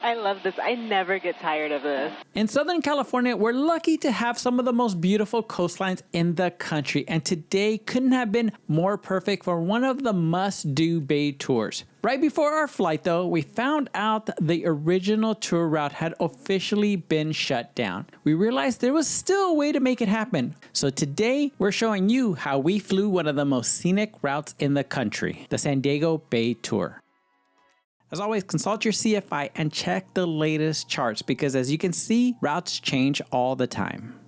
I love this. I never get tired of this. In Southern California, we're lucky to have some of the most beautiful coastlines in the country, and today couldn't have been more perfect for one of the must-do bay tours. Right before our flight though, we found out the original tour route had officially been shut down. We realized there was still a way to make it happen. So today, we're showing you how we flew one of the most scenic routes in the country, the San Diego Bay Tour. As always, consult your CFI and check the latest charts because as you can see, routes change all the time.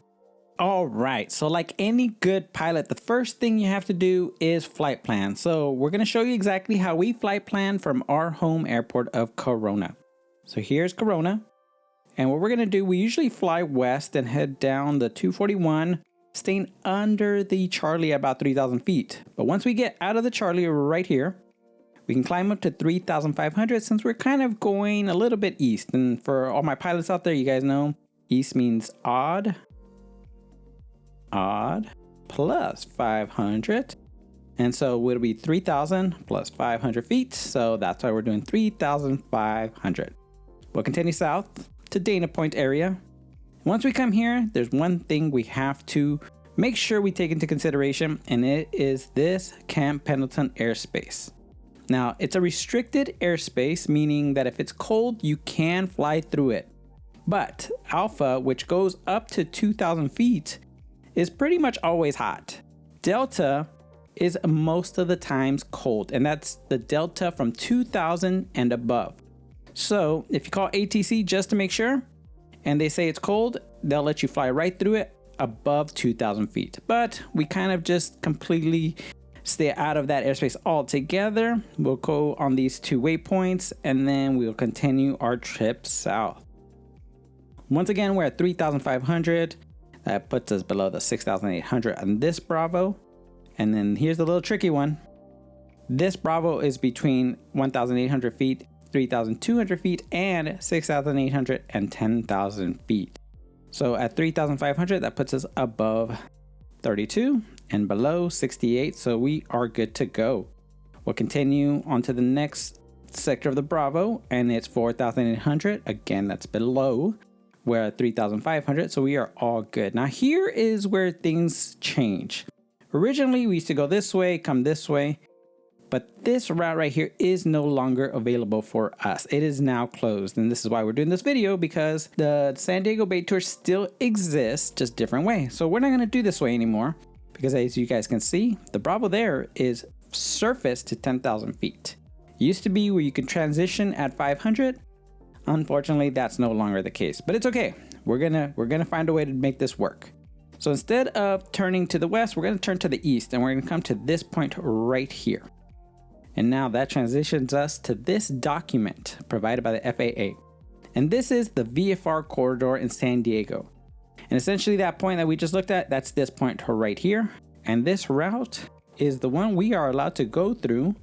Alright, so like any good pilot, the first thing you have to do is flight plan. So we're going to show you exactly how we flight plan from our home airport of Corona. So here's Corona. And what we're going to do, we usually fly west and head down the 241, staying under the Charlie at about 3,000 feet. But once we get out of the Charlie right here, we can climb up to 3,500 since we're kind of going a little bit east. And for all my pilots out there, you guys know east means odd plus 500. And so it'll be 3,000 plus 500 feet. So that's why we're doing 3,500. We'll continue south to Dana Point area. Once we come here, there's one thing we have to make sure we take into consideration, and it is this Camp Pendleton airspace. Now, it's a restricted airspace, meaning that if it's cold, you can fly through it. But Alpha, which goes up to 2,000 feet, is pretty much always hot. Delta is most of the times cold, and that's the Delta from 2,000 and above. So if you call ATC just to make sure, and they say it's cold, they'll let you fly right through it above 2,000 feet. But we kind of just completely stay out of that airspace altogether. We'll go on these two waypoints and then we'll continue our trip south. Once again, we're at 3,500. That puts us below the 6,800 on this Bravo. And then here's the little tricky one. This Bravo is between 1,800 feet, 3,200 feet, and 6,800 and 10,000 feet. So at 3,500, that puts us above 32 and below 68, so we are good to go. We'll continue on to the next sector of the Bravo, and it's 4,800. Again, that's below. We're at 3,500, so we are all good. Now here is where things change. Originally, we used to go this way, come this way, but this route right here is no longer available for us. It is now closed, and this is why we're doing this video, because the San Diego Bay Tour still exists, just different way. So we're not gonna do this way anymore, because as you guys can see, the Bravo there is surface to 10,000 feet. It used to be where you could transition at 500. Unfortunately, that's no longer the case, but it's okay. We're gonna find a way to make this work. So instead of turning to the west, we're gonna turn to the east, and we're gonna come to this point right here. And now that transitions us to this document provided by the FAA. And this is the VFR corridor in San Diego. And essentially that point that we just looked at, that's this point right here. And this route is the one we are allowed to go through.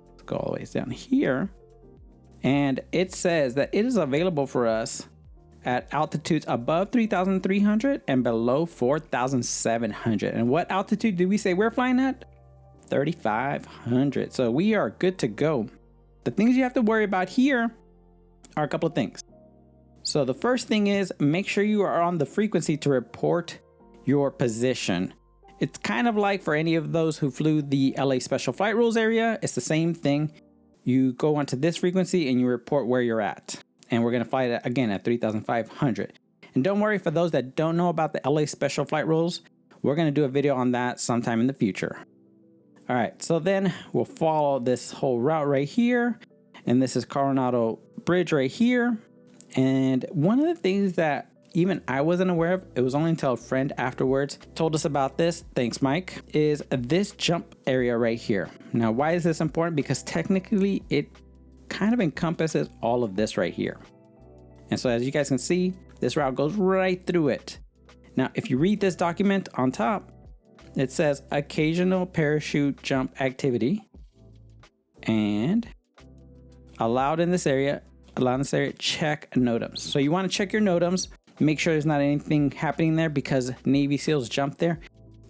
Let's go all the way down here. And it says that it is available for us at altitudes above 3,300 and below 4,700. And what altitude did we say we're flying at? 3,500. So we are good to go. The things you have to worry about here are a couple of things. So the first thing is make sure you are on the frequency to report your position. It's kind of like for any of those who flew the LA Special Flight Rules area, it's the same thing. You go onto this frequency and you report where you're at. And we're going to fly it again at 3,500. And don't worry, for those that don't know about the LA Special Flight Rules, we're going to do a video on that sometime in the future. All right, so then we'll follow this whole route right here. And this is Coronado Bridge right here. And one of the things that even I wasn't aware of, it was only until a friend afterwards told us about this, thanks Mike, is this jump area right here. Now, why is this important? Because technically it kind of encompasses all of this right here. And so as you guys can see, this route goes right through it. Now, if you read this document on top, it says occasional parachute jump activity and allowed in this area, check NOTAMs. So you want to check your NOTAMs, make sure there's not anything happening there because Navy SEALs jumped there.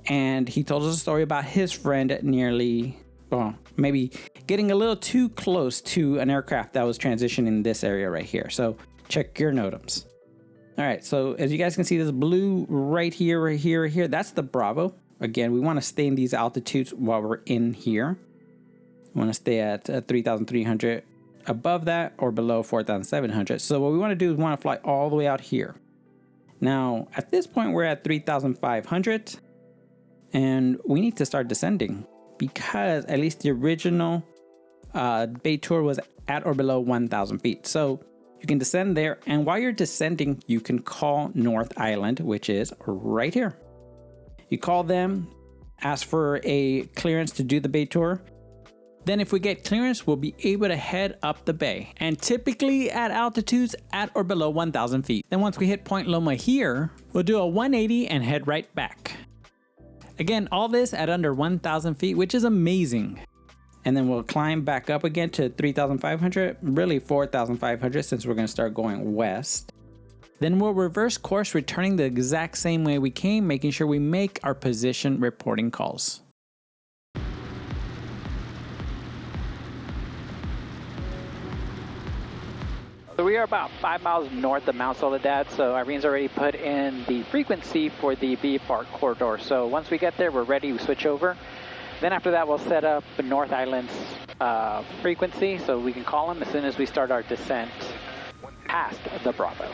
And he told us a story about his friend nearly well, maybe getting a little too close to an aircraft that was transitioning in this area right here. So check your NOTAMs. All right, so as you guys can see, this blue right here, that's the Bravo. Again, we want to stay in these altitudes while we're in here. We want to stay at 3,300 above that or below 4,700. So what we want to do is we want to fly all the way out here. Now, at this point, we're at 3,500 and we need to start descending because at least the original Bay tour was at or below 1,000 feet. So you can descend there, and while you're descending, you can call North Island, which is right here. You call them, ask for a clearance to do the bay tour. Then if we get clearance, we'll be able to head up the bay, and typically at altitudes at or below 1,000 feet. Then once we hit Point Loma here, we'll do a 180 and head right back. Again, all this at under 1,000 feet, which is amazing. And then we'll climb back up again to 3,500, really 4,500 since we're going to start going west. Then we'll reverse course, returning the exact same way we came, making sure we make our position reporting calls. So we are about 5 miles north of Mount Soledad, so Irene's already put in the frequency for the VFR corridor. So once we get there, we're ready to switch over. Then after that, we'll set up North Island's frequency so we can call them as soon as we start our descent past the Bravo.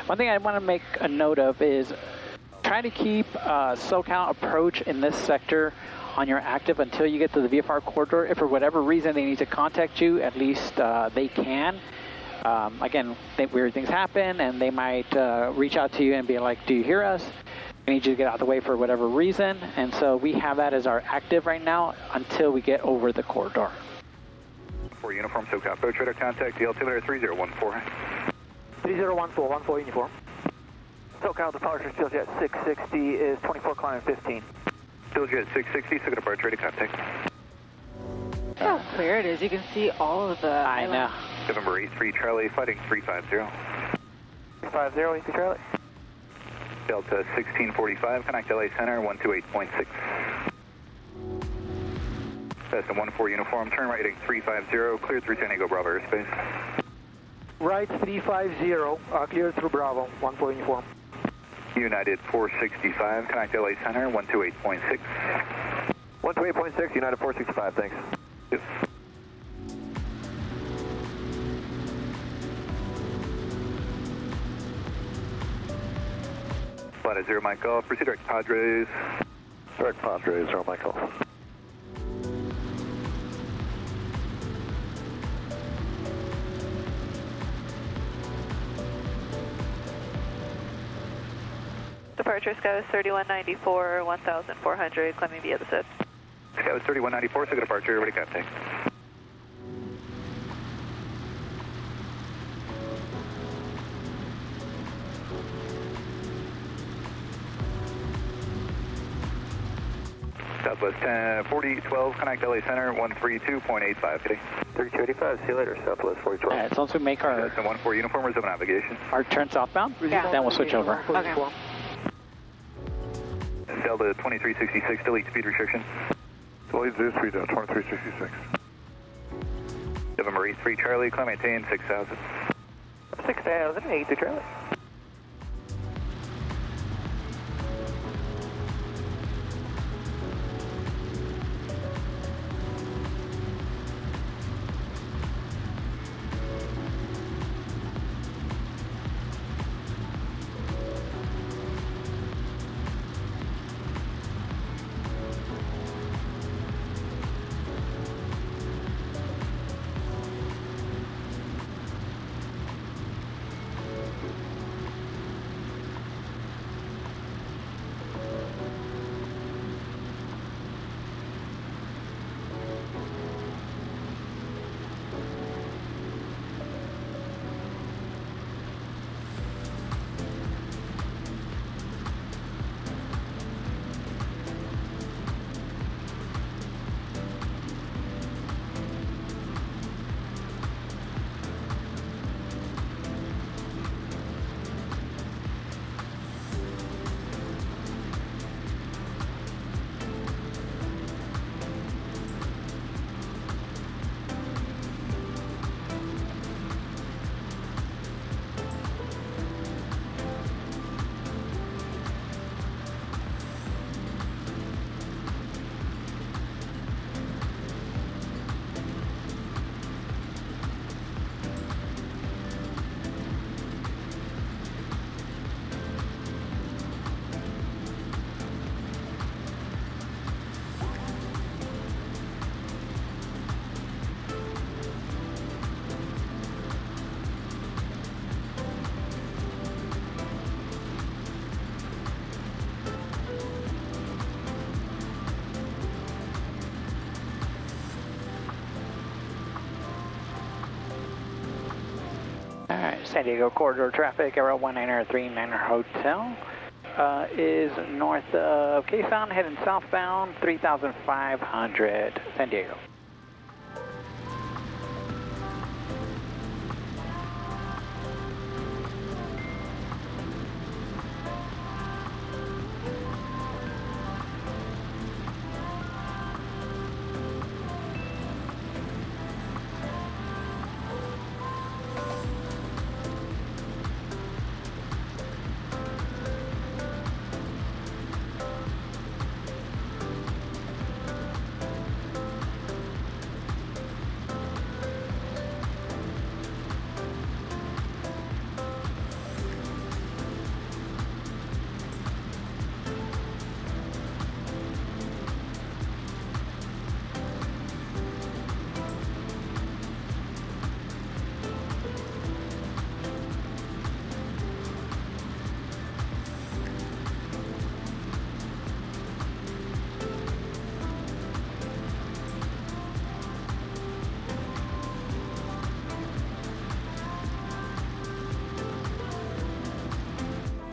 One thing I want to make a note of is try to keep SoCal approach in this sector on your active until you get to the VFR corridor. If for whatever reason they need to contact you, at least they can. Again, weird things happen, and they might reach out to you and be like, do you hear us? We need you to get out of the way for whatever reason. And so we have that as our active right now until we get over the corridor. For uniform SoCal approach radar contact, the altimeter 3014. 3014, uniform. SoCal departure, still jet 660 is 24 climbing 15. Still jet 660, so departure ready contact. Look how clear it is. You can see all of the I know. November 83 Charlie, fighting 350. 350, 83 Charlie. Delta 1645, connect LA Center, 128.6. Cessna 14 uniform, turn right heading 350, cleared through San Diego Bravo airspace. Right 350, cleared through Bravo, 14 uniform. United 465, connect LA Center, 128.6. 128.6, United 465, thanks. Yes. Flight at 0 Mike Golf, proceed direct Padres. Direct Padres, 0 Mike Golf. Departure Skywas 3194, 1400, climbing via the SIP. Skywas 3194, so good departure, ready contact. Southwest 4012, connect LA Center, 132.85 today. 3285, see you later, Southwest 4012. As long as we make our, That's a 14 uniform, resume navigation. our turn southbound, Yeah. then we'll switch over. Okay. Delta 2366, delete speed restriction. Delete this speed, 2366. November 83 Charlie, climb maintain 6000. 6000, 83 Charlie. San Diego corridor traffic, Aero 1939 Hotel is north of Quezon, heading southbound, 3,500 San Diego.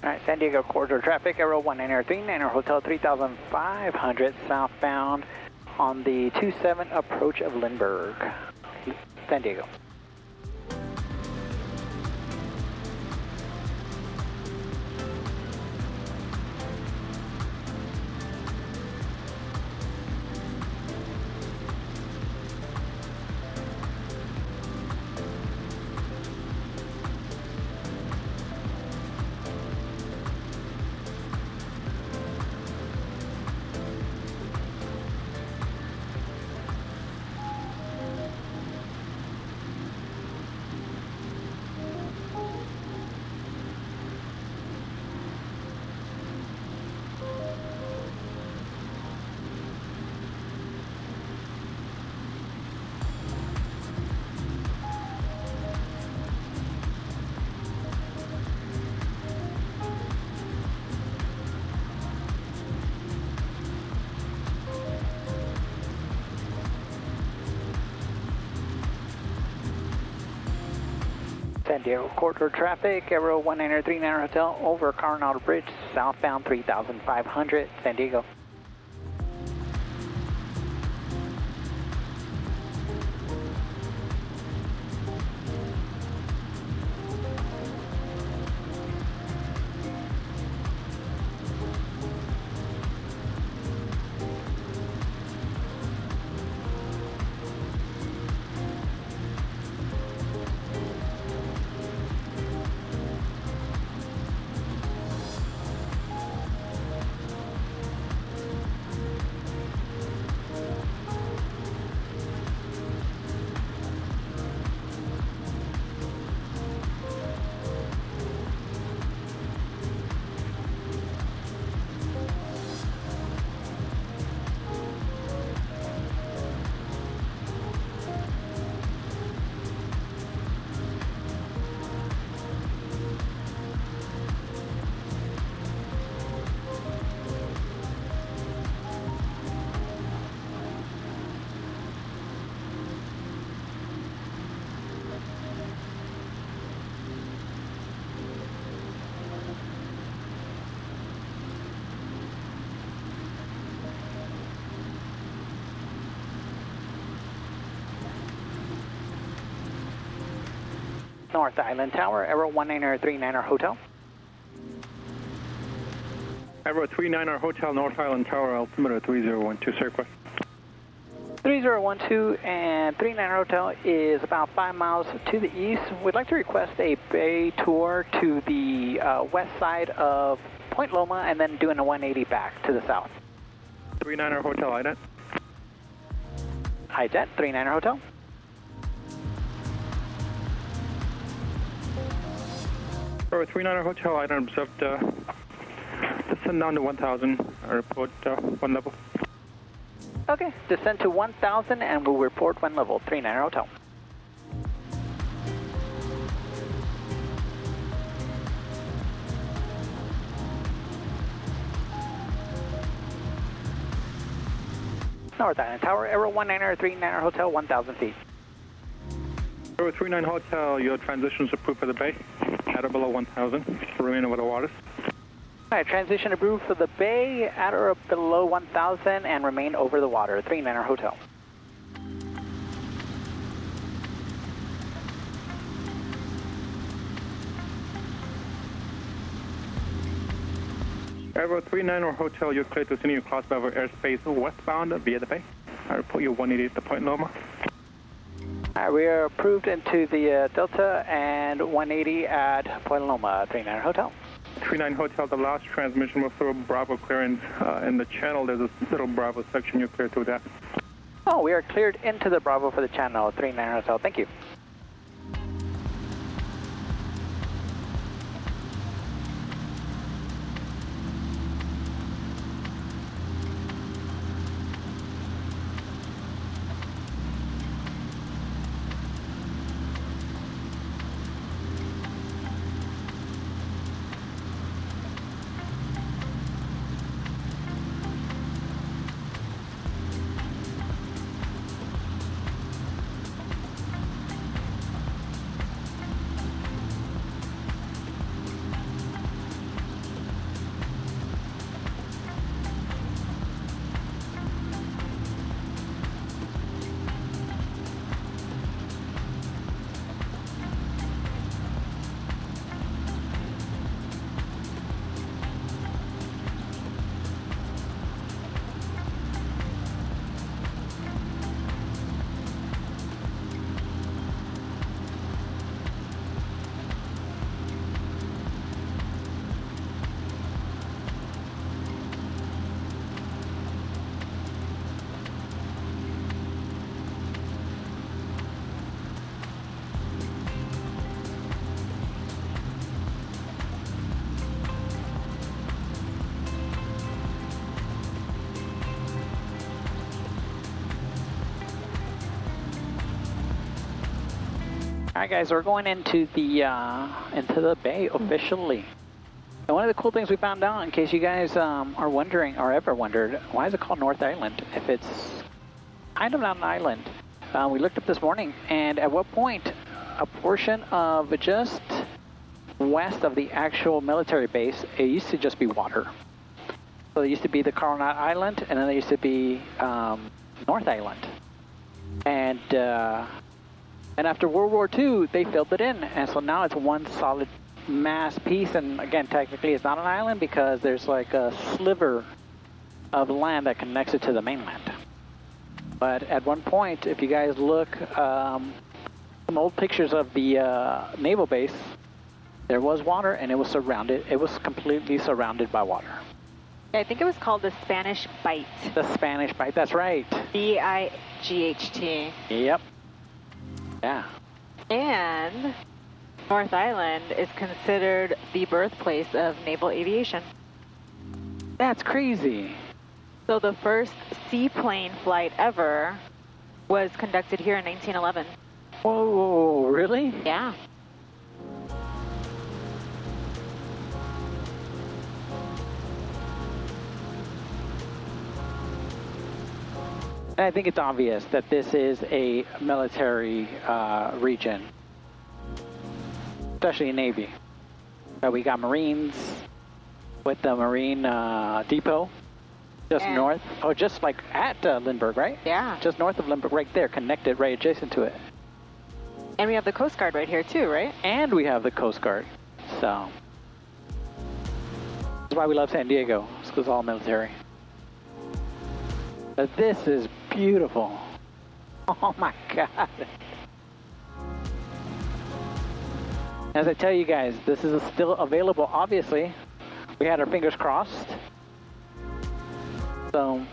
All right, San Diego corridor traffic, Aero 1939 Hotel 3,500 southbound on the 27 approach of Lindbergh, San Diego. San Diego corridor traffic, Aero 1939 Hotel over Coronado Bridge, southbound 3,500 San Diego. North Island Tower, Aero 1939 Hotel. Aero 39 Hotel, North Island Tower, altimeter 3012, sir, request. 3012 and 39 Hotel is about 5 miles to the east. We'd like to request a bay tour to the west side of Point Loma and then doing a 180 back to the south. 39 Hotel, IDET. IDET, 39 Hotel. Aero 39 Hotel, IDET observed descend down to 1,000, report 1 level. Okay, descend to 1,000 and we'll report 1 level, 39 Hotel. North Island Tower, Aero 1939 Hotel, 1,000 feet. Bravo 39 Hotel, your transition is approved for the bay. At or below 1,000. Remain over the waters. All right, transition approved for the bay, at or below 1,000, and remain over the water. 39er Hotel. Bravo 39 Hotel, you're clear to continue cross Bravo airspace westbound via the bay. I report you 180 at the point Loma. All right, we are approved into the Delta and 180 at Point Loma, 39 Hotel. 39 Hotel, the last transmission will throw Bravo clearance in the channel. There's a little Bravo section. You're clear through that. Oh, we are cleared into the Bravo for the channel, 39 Hotel. Thank you. All right, guys, we're going into the bay officially. And one of the cool things we found out, in case you guys are wondering or ever wondered, why is it called North Island if it's kind of not an island? We looked up this morning, and at what point a portion of just west of the actual military base, it used to just be water. So there used to be the Coronado Island, and then there used to be North Island. And after World War II, they filled it in, and so now it's one solid mass piece. And again, technically, it's not an island because there's like a sliver of land that connects it to the mainland. But at one point, if you guys look, some old pictures of the naval base, there was water, and it was surrounded. It was completely surrounded by water. I think it was called the Spanish Bight. The Spanish Bight. That's right. B-I-G-H-T. Yep. Yeah. And North Island is considered the birthplace of naval aviation. That's crazy. So the first seaplane flight ever was conducted here in 1911. Whoa, really? Yeah. And I think it's obvious that this is a military region, especially Navy. We got Marines with the Marine Depot just north, or just like at Lindbergh, right? Yeah. Just north of Lindbergh, right there, connected, right adjacent to it. And we have the Coast Guard right here too, right? And we have the Coast Guard. So that's why we love San Diego. It's because it's all military. But this is beautiful. Oh my God. As I tell you guys, this is still available, obviously. We had our fingers crossed. So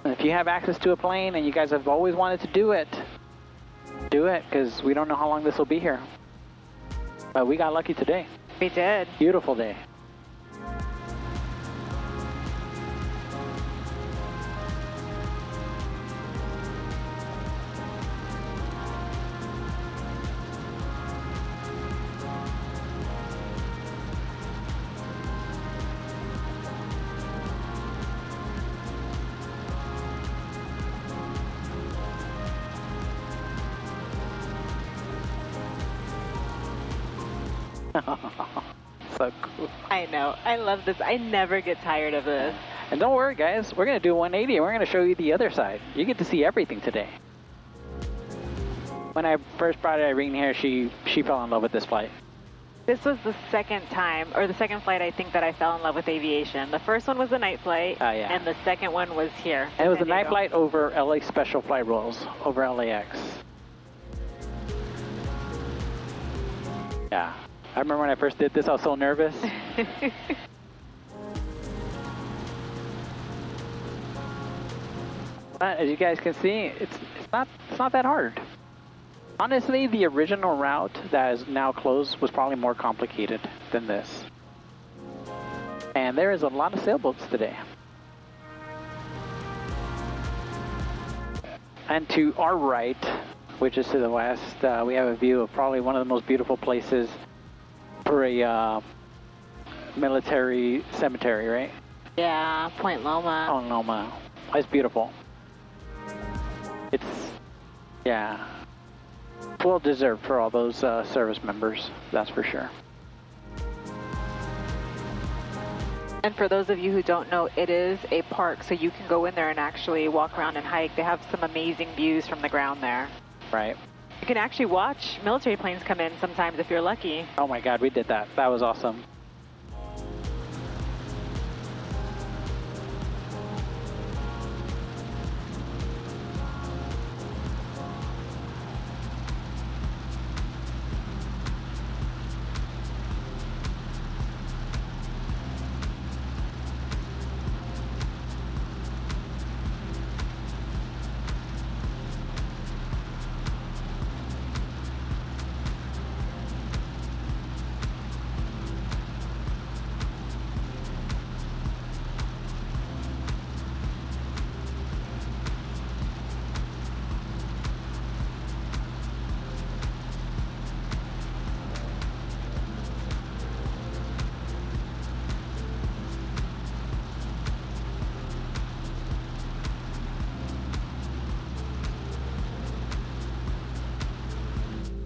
if you have access to a plane and you guys have always wanted to do it, because we don't know how long this will be here. But we got lucky today. We did. Beautiful day. So cool. I know. I love this. I never get tired of this. And don't worry, guys. We're going to do 180, and we're going to show you the other side. You get to see everything today. When I first brought Irene here, she fell in love with this flight. This was the second time, or the second flight, I think, that I fell in love with aviation. The first one was a night flight, yeah. and the second one was here. And it was a night flight over LA special flight rules, over LAX. Yeah. I remember when I first did this, I was so nervous. But as you guys can see, it's not that hard. Honestly, the original route that is now closed was probably more complicated than this. And there is a lot of sailboats today. And to our right, which is to the west, we have a view of probably one of the most beautiful places for a military cemetery, right? Yeah, Point Loma. Oh, Loma. It's beautiful. It's, yeah, well deserved for all those service members, that's for sure. And for those of you who don't know, it is a park, so you can go in there and actually walk around and hike. They have some amazing views from the ground there. Right. You can actually watch military planes come in sometimes if you're lucky. Oh my God, we did that. That was awesome.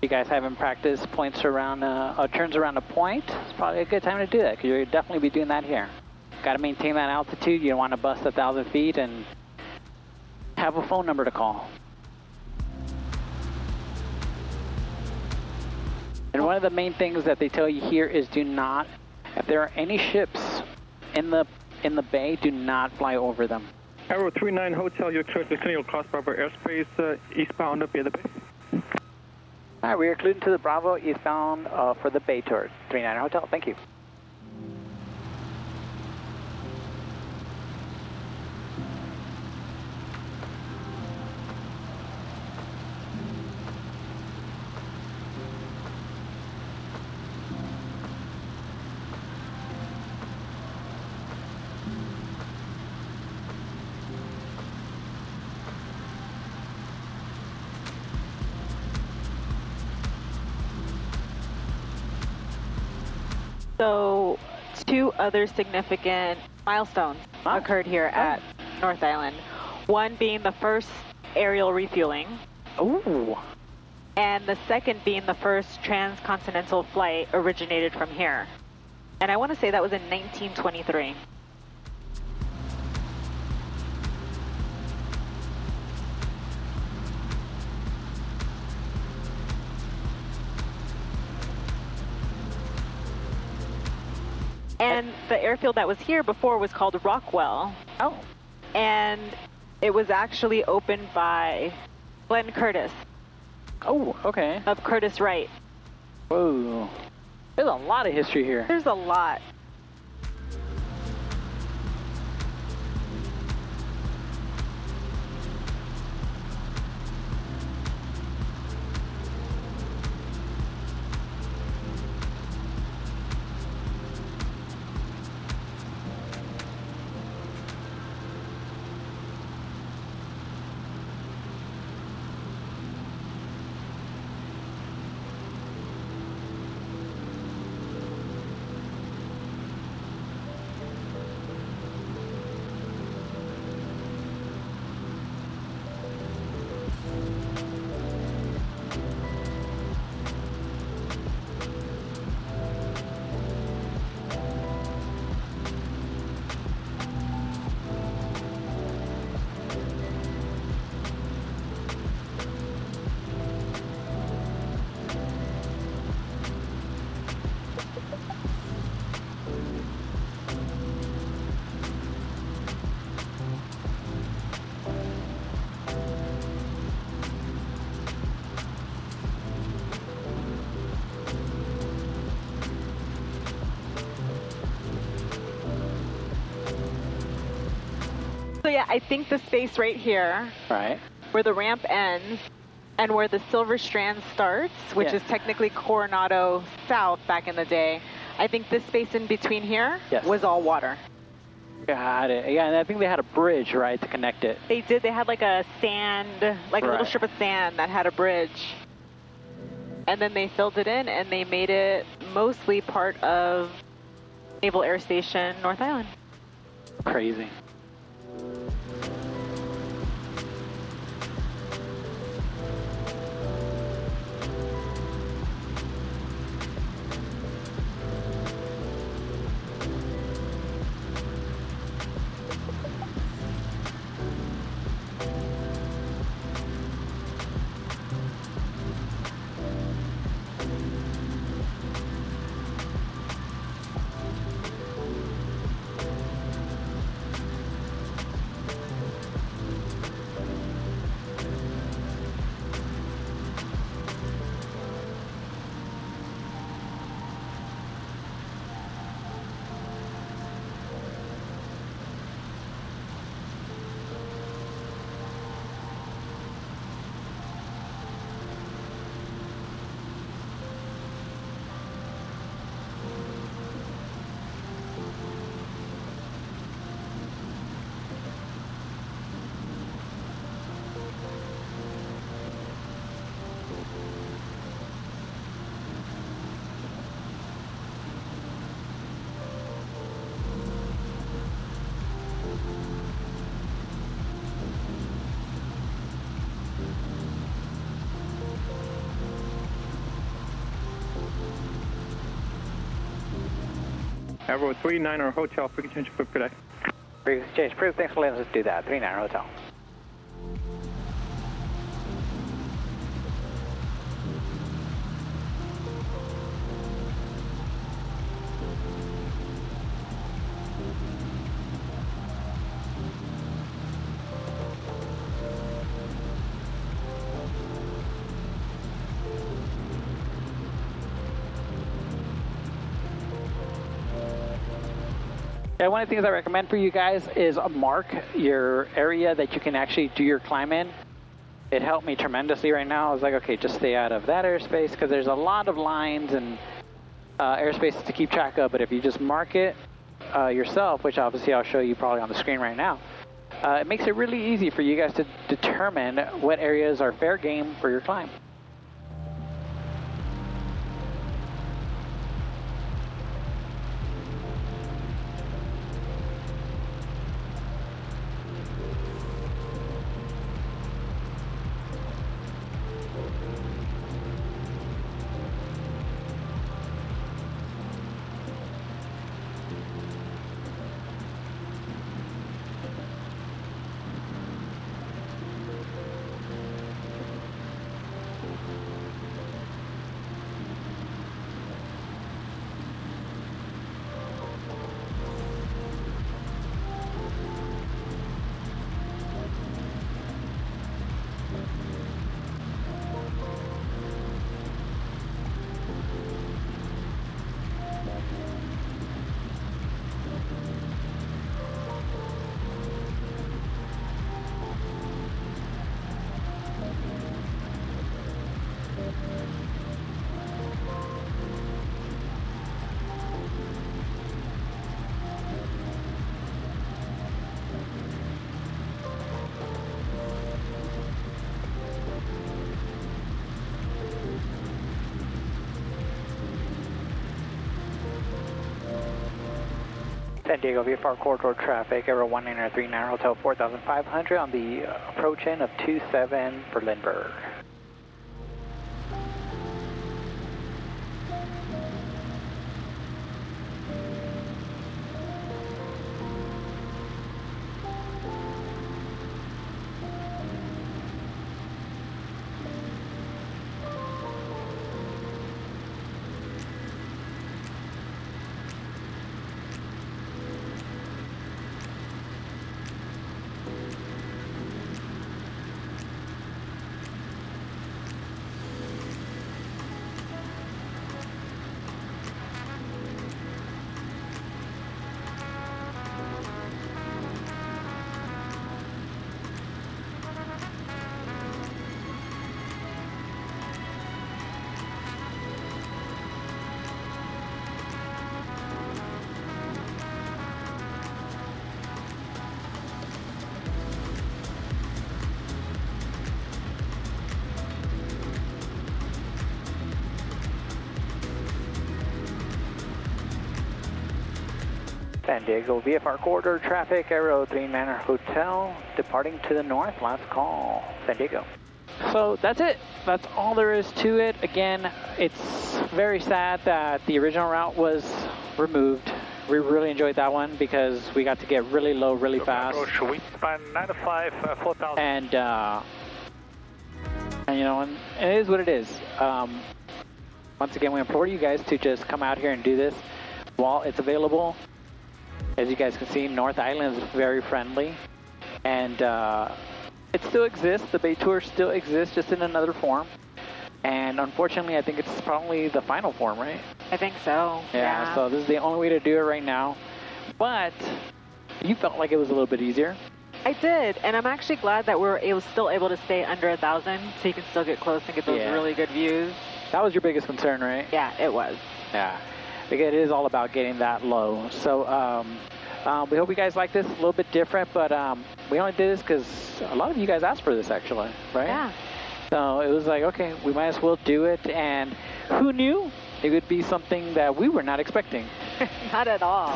If you guys haven't practiced points around, turns around a point, it's probably a good time to do that, because you'll definitely be doing that here. Got to maintain that altitude. You don't want to bust 1,000 feet and have a phone number to call. And one of the main things that they tell you here is do not, if there are any ships in the bay, do not fly over them. Arrow 39 Hotel, you're clear to continue cross Bravo airspace eastbound up via the bay. All right, we are cleared to the Bravo eastbound for the bay tour. 39 Hotel, thank you. So, two other significant milestones occurred here at North Island. One being the first aerial refueling. Ooh. And the second being the first transcontinental flight originated from here. And I want to say that was in 1923. And the airfield that was here before was called Rockwell. Oh. And it was actually opened by Glenn Curtis. Oh, okay. Of Curtis Wright. Whoa. There's a lot of history here. There's a lot. yeah, I think the space right here, Right. where the ramp ends, and where the Silver Strand starts, which Yeah. is technically Coronado South back in the day, I think this space in between here Yes. was all water. Got it. Yeah, and I think they had a bridge, right, to connect it. They did. They had like a sand, like a little Right. strip of sand that had a bridge. And then they filled it in and they made it mostly part of Naval Air Station North Island. Crazy. Aero 39 or hotel, frequency change for today. Frequency change approved. Thanks for letting us do that. 39 Hotel. Yeah, one of the things I recommend for you guys is mark your area that you can actually do your climb in. It helped me tremendously right now. I was like, okay, just stay out of that airspace because there's a lot of lines and airspaces to keep track of. But if you just mark it yourself, which obviously I'll show you probably on the screen right now, it makes it really easy for you guys to determine what areas are fair game for your climb. San Diego VFR corridor traffic, Aero 1939 Hotel 4500 on the approach in of 27 for Lindbergh. San Diego VFR corridor traffic, Aero 3 Manor Hotel, departing to the north, last call, San Diego. So that's it. That's all there is to it. Again, it's very sad that the original route was removed. We really enjoyed that one because we got to get really low really fast. Wingspan 905, 4,000. And you know, and it is what it is. Once again, we implore you guys to just come out here and do this while it's available. As you guys can see, North Island is very friendly, and it still exists. The Bay Tour still exists, just in another form. And unfortunately, I think it's probably the final form, right? I think so. Yeah, so this is the only way to do it right now. But you felt like it was a little bit easier. I did, and I'm actually glad that we're still able to stay under 1,000, so you can still get close and get those really good views. That was your biggest concern, right? Yeah, it was. Yeah, because it is all about getting that low. So we hope you guys like this. A little bit different, but we only did this because a lot of you guys asked for this, actually, right? Yeah. So it was like, okay, we might as well do it, and who knew it would be something that we were not expecting. Not at all.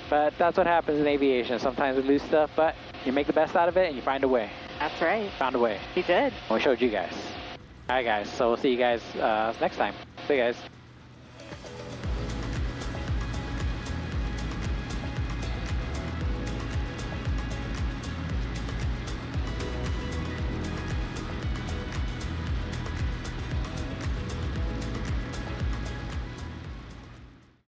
But that's what happens in aviation. Sometimes we lose stuff, but you make the best out of it and you find a way. That's right. Found a way. He did. And we showed you guys. All right, guys. So we'll see you guys next time. See you guys.